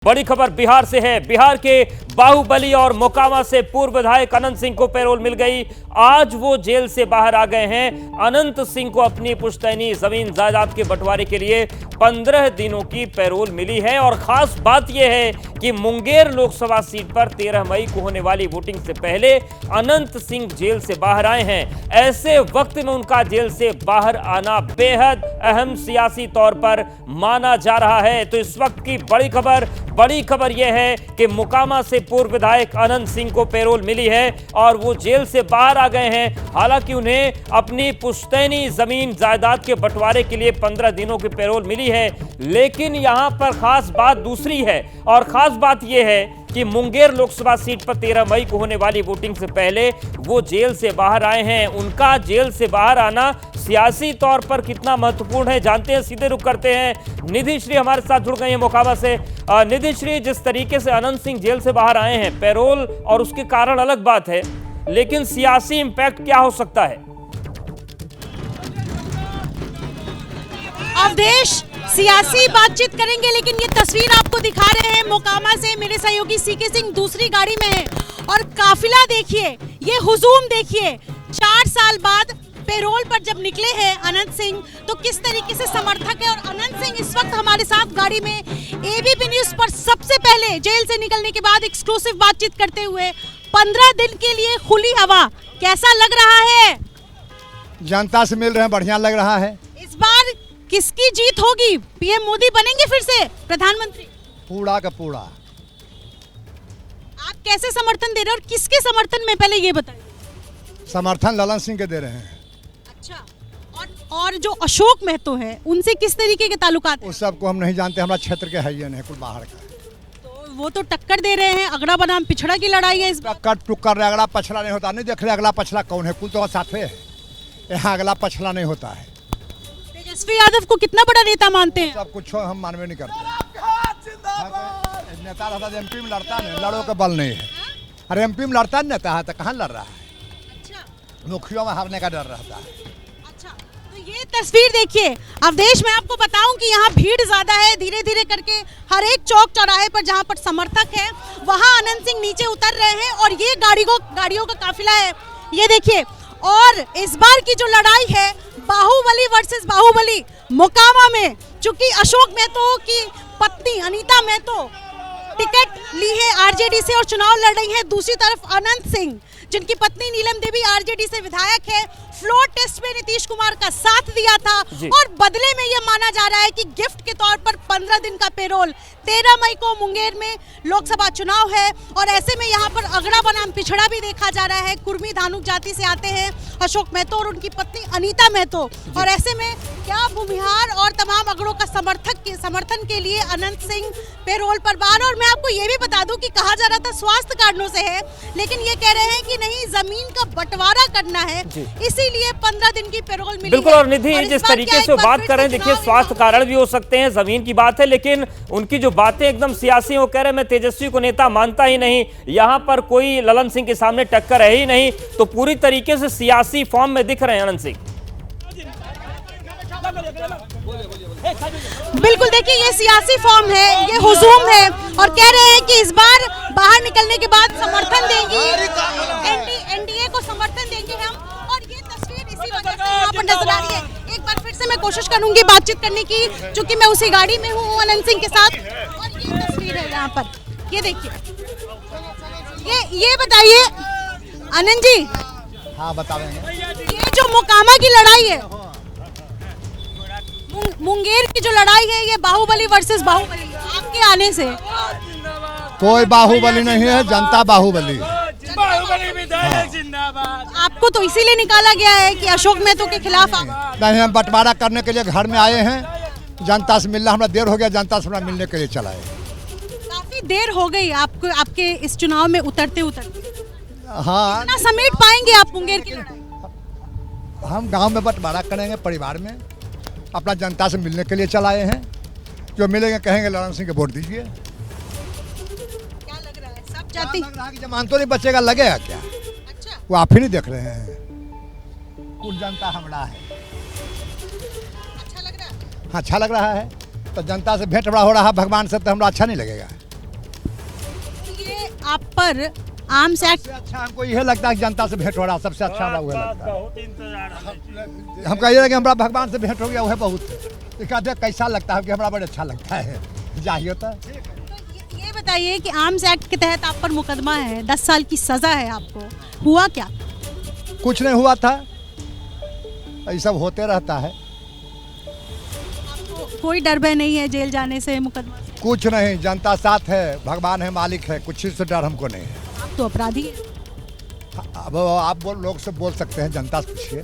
बड़ी खबर बिहार से है। बिहार के बाहुबली और मोकामा से पूर्व विधायक अनंत सिंह को पैरोल मिल गई। आज वो जेल से बाहर आ गए हैं। अनंत सिंह को अपनी पुश्तैनी जमीन जायदाद के बंटवारे के लिए 15 दिनों की पैरोल मिली है। और खास बात यह है कि मुंगेर लोकसभा सीट पर 13 मई को होने वाली वोटिंग से पहले अनंत सिंह जेल से बाहर आए हैं। ऐसे वक्त में उनका जेल से बाहर आना बेहद अहम सियासी तौर पर माना जा रहा है। तो इस वक्त की बड़ी खबर यह है कि मोकामा से पूर्व विधायक अनंत सिंह को पैरोल मिली है और वो जेल से बाहर आ गए हैं। हालांकि उन्हें अपनी पुश्तैनी जमीन जायदाद के बंटवारे के लिए 15 दिनों की पैरोल मिली है। लेकिन यहां पर खास बात दूसरी है और खास बात यह है कि मुंगेर लोकसभा सीट पर 13 मई को होने वाली वोटिंग से पहले वो जेल से बाहर आए हैं। उनका जेल से बाहर आना सियासी तौर पर कितना महत्वपूर्ण है जानते हैं। सीधे रुख करते हैं। निधि श्री हमारे साथ जुड़ गए हैं मोकामा से। निधि श्री, जिस तरीके से अनंत सिंह जेल से बाहर आए हैं, पैरोल और उसके कारण अलग बात है, लेकिन सियासी इंपैक्ट क्या हो सकता है? अवधेश, सियासी बातचीत करेंगे, लेकिन ये तस्वीर आपको दिखा रहे हैं मोकामा से। मेरे सहयोगी सीके सिंह दूसरी गाड़ी में है और काफिला देखिए, ये हुजूम देखिए। 4 साल बाद पैरोल पर जब निकले हैं अनंत सिंह, तो किस तरीके से समर्थक है। और अनंत सिंह इस वक्त हमारे साथ गाड़ी में एबीपी न्यूज पर सबसे पहले जेल से निकलने के बाद एक्सक्लूसिव बातचीत करते हुए 15 दिन के लिए खुली हवा, कैसा लग रहा है? जनता से मिल रहे हैं, बढ़िया लग रहा है। इस बार किसकी जीत होगी? पीएम मोदी बनेंगे फिर से प्रधानमंत्री? पूरा का पूरा। आप कैसे समर्थन दे रहे हैं और किसके समर्थन में, पहले ये बताइए। समर्थन ललन सिंह के दे रहे हैं। अच्छा, और जो अशोक महतो है, उनसे किस तरीके के ताल्लुकात हैं? उस सब को हम नहीं जानते, हमारा क्षेत्र के है ये नहीं, कुछ बाहर का। तो वो तो टक्कर दे रहे हैं। अगड़ा बनाम पिछड़ा की लड़ाई है इस बार। कट टुक कर रहे, अगला पछला नहीं होता। नहीं देख रहे अगला पछला कौन है, कुल तो साथ है। यहाँ अगला पछला नहीं होता है। तेजस्वी यादव को कितना बड़ा नेता मानते हैं? सब कुछ हम मानवे नहीं करते। नेता रहता है एमपी में लड़ता नहीं, लड़ो का बल नहीं है। अरे एमपी में लड़ता नहीं नेता है तो कहाँ लड़ रहा है? मुखियों में हारने का डर रहता है। अच्छा, तो ये तस्वीर देखिए अवधेश, मैं आपको बताऊं कि यहाँ भीड़ ज्यादा है। धीरे धीरे करके हर एक चौक चौराहे पर जहाँ पर समर्थक है, वहाँ अनंत सिंह नीचे उतर रहे हैं और ये गाड़ियों का काफिला है, ये देखिए। और इस बार की जो लड़ाई है बाहुबली वर्सेस बाहुबली मोकामा में, चूंकि अशोक महतो की पत्नी अनीता महतो टिकट ली है आरजेडी से और चुनाव लड़ रही है। दूसरी तरफ अनंत सिंह, जिनकी पत्नी नीलम देवी आरजेडी से विधायक है, फ्लोर टेस्ट में नीतीश कुमार का साथ दिया था और बदले में यह माना जा रहा है कि गिफ्ट के तौर पर 15 दिन का पैरोल। 13 मई को मुंगेर में लोकसभा चुनाव है और ऐसे में यहाँ पर अगड़ा बनाम पिछड़ा भी देखा जा रहा है। कुर्मी धानुक जाति से आते हैं अशोक महतो और उनकी पत्नी अनीता महतो। और ऐसे में क्या भूमिहार और तमाम अगड़ों का समर्थन के लिए अनंत सिंह पैरोल पर बाहर। और मैं आपको ये भी बता दूं कि कहा जा रहा था स्वास्थ्य कारणों से है, लेकिन ये कह रहे हैं कि नहीं, जमीन का बंटवारा करना है, इसीलिए 15 दिन की पैरोल मिली। बिल्कुल। और निधि, जिस तरीके से बात कर रहे हैं, देखिए स्वास्थ्य कारण भी हो सकते हैं, जमीन की बात है, लेकिन उनकी जो बातें एकदम सियासी, वो कह रहे हैं मैं तेजस्वी को नेता मानता ही नहीं, यहाँ पर कोई ललन सिंह के सामने टक्कर है ही नहीं। तो पूरी तरीके से सियासी फॉर्म में दिख रहे हैं अनंत सिंह। बिल्कुल, देखिए ये सियासी फॉर्म है, ये हुजूम है और कह रहे हैं कि इस बार बाहर निकलने के बाद समर्थन देंगी, एनडीए को समर्थन देंगे हम। और ये तस्वीर इसी वजह से यहाँ पर नजर आ रही है। एक बार फिर से मैं कोशिश करूंगी बातचीत करने की, क्योंकि मैं उसी गाड़ी में हूँ अनंत सिंह के साथ। और ये तस्वीर है यहाँ पर, ये देखिए। ये बताइए आनंद जी। हाँ, बताएंगे। ये जो मोकामा की लड़ाई है, मुंगेर की जो लड़ाई है, ये बाहुबली वर्सेस बाहुबली, आपके आने से कोई बाहुबली नहीं है, जनता बाहुबली। आपको तो इसीलिए निकाला गया है कि अशोक महतो के खिलाफ नहीं, हम बंटवारा करने के लिए घर में आए हैं। जनता से मिलना, हमारा देर हो गया, जनता से हमारा मिलने के लिए चला है। काफी देर हो गई आपको, आपके इस चुनाव में उतरते। हाँ, कितना समेट पाएंगे आप मुंगेर की लड़ाई? हम गांव में बंटवारा करेंगे, परिवार में अपना जनता से मिलने के लिए चलाए हैं। जो मिलेंगे कहेंगे ललन सिंह के वोट दीजिए। क्या लग रहा है, सब जाति जमान तो नहीं बचेगा, लगेगा क्या? अच्छा, वो आप ही नहीं देख रहे हैं, कुल जनता हमारा है। अच्छा लग रहा है? हाँ, अच्छा लग रहा है। तो जनता से भेंट बड़ा हो रहा है भगवान से, तो हमरा अच्छा नहीं लगेगा। आप पर आर्म्स एक्ट सबसे अच्छा हमको यह लगता है कि जनता से भेंट हो रहा, सबसे अच्छा हमरा वह लगता है। हम कहिए कि हमारा भगवान से भेंट हो गया वह बहुत कहते कैसा लगता है कि हमारा बड़ा अच्छा लगता है जाइए तो। ये बताइए कि आर्म्स एक्ट के तहत आप पर मुकदमा है, 10 साल की सजा है आपको, हुआ क्या? कुछ नहीं हुआ था, ये सब होते रहता है। कोई डर भय नहीं है जेल जाने से, मुकदमा से? कुछ नहीं, जनता साथ है, भगवान है, मालिक है, कुछ चीज़ से डर हमको नहीं है। आप तो अपराधी है। अब आप लोग से बोल सकते हैं, जनता से पूछिए।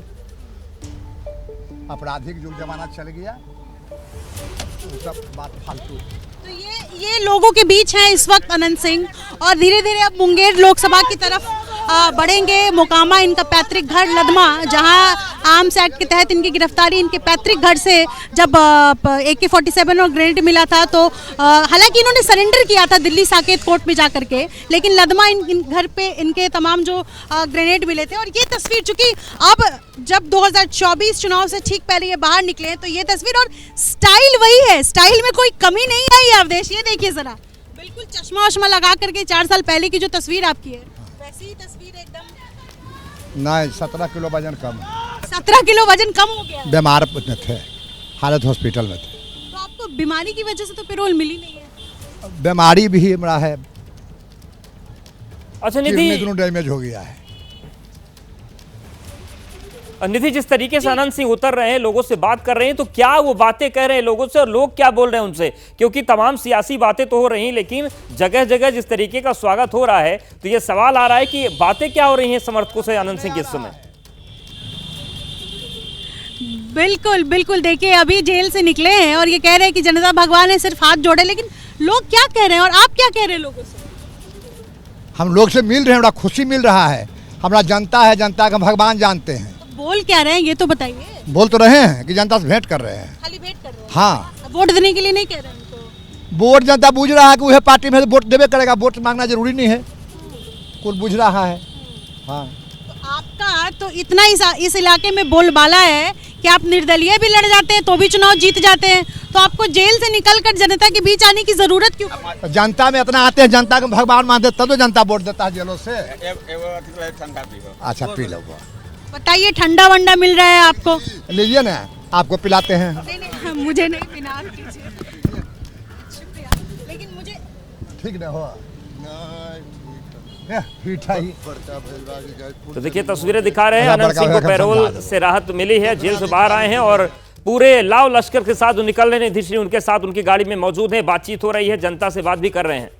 आपराधिक युग जमाना चल गया, वो सब बात फालतू। तो ये लोगों के बीच हैं इस वक्त अनंत सिंह, और धीरे धीरे अब मुंगेर लोकसभा की तरफ बढ़ेंगे। मोकामा इनका पैतृक घर लदमा, जहां आर्म्स एक्ट के तहत इनकी गिरफ्तारी इनके पैतृक घर से जब AK-47 और ग्रेनेड मिला था, तो हालांकि इन्होंने सरेंडर किया था दिल्ली साकेत कोर्ट में जाकर के, लेकिन लदमा इन घर पे इनके तमाम जो ग्रेनेड मिले थे। और ये तस्वीर चूंकि अब जब 2024 चुनाव से ठीक पहले ये बाहर निकले हैं, तो ये तस्वीर, और स्टाइल वही है, स्टाइल में कोई कमी नहीं आई है अवधेश। ये देखिए जरा, बिल्कुल चश्मा वश्मा लगा करके 4 साल पहले की जो तस्वीर आपकी है वैसी ही तस्वीर एकदम। नहीं, 17 किलो वजन कम, 17 किलो वजन कम हो गया। बीमार थे, हालत हॉस्पिटल में थे। तो आपको बीमारी की वजह से तो पैरोल मिली नहीं है? बीमारी भी हमारा है, अच्छा किडनी निधि, दोनों डैमेज हो गया है। निधि जिस तरीके से अनंत सिंह उतर रहे हैं, लोगों से बात कर रहे हैं, तो क्या वो बातें कह रहे हैं लोगों से और लोग क्या बोल रहे हैं उनसे? क्योंकि तमाम सियासी बातें तो हो रही हैं, लेकिन जगह जगह जिस तरीके का स्वागत हो रहा है, तो ये सवाल आ रहा है कि बातें क्या हो रही हैं समर्थकों से अनंत सिंह के इस समय? बिल्कुल बिल्कुल, देखिए अभी जेल से निकले हैं और ये कह रहे हैं कि जनता भगवान है, सिर्फ हाथ जोड़े। लेकिन लोग क्या कह रहे हैं और आप क्या कह रहे हैं लोगों से? हम लोग से मिल रहे हैं, बड़ा खुशी मिल रहा है। हमारा जनता है, जनता का भगवान जानते हैं। बोल क्या रहे हैं ये तो बताइए। बोल तो रहे हैं कि जनता से भेंट कर रहे हैं। खाली भेंट कर रहे हैं? हाँ, वोट देने के लिए नहीं कह रहे हैं उनको? वोट जनता बूझ रहा है कि वह पार्टी में वोट देवे करेगा, वोट मांगना जरूरी नहीं है, कुल बूझ रहा है। हाँ, तो आपका तो इतना इस इलाके में बोलबाला है कि आप निर्दलीय भी लड़ जाते हैं तो भी चुनाव जीत जाते हैं, तो आपको जेल से निकलकर जनता के बीच आने की जरूरत क्यों पड़ी? जनता में इतना आते हैं, जनता को भगवान मानते, तब तो जनता वोट देता है जेलों से। अच्छा, पी लो, बताइए, ठंडा वंडा मिल रहा है आपको? लीजिए ना, आपको पिलाते हैं। नहीं, मुझे नहीं पीना, आप कीजिए। शुक्रिया, लेकिन मुझे ठीक ना हो ठीक है। तो देखिए तस्वीरें दिखा रहे हैं, बड़ा अनंत सिंह को बड़ा पैरोल से राहत मिली है, जेल से बाहर आए हैं और पूरे लाव लश्कर के साथ निकल रहे हैं। निधि श्री उनके साथ उनकी गाड़ी में मौजूद है, बातचीत हो रही है, जनता से बात भी कर रहे हैं।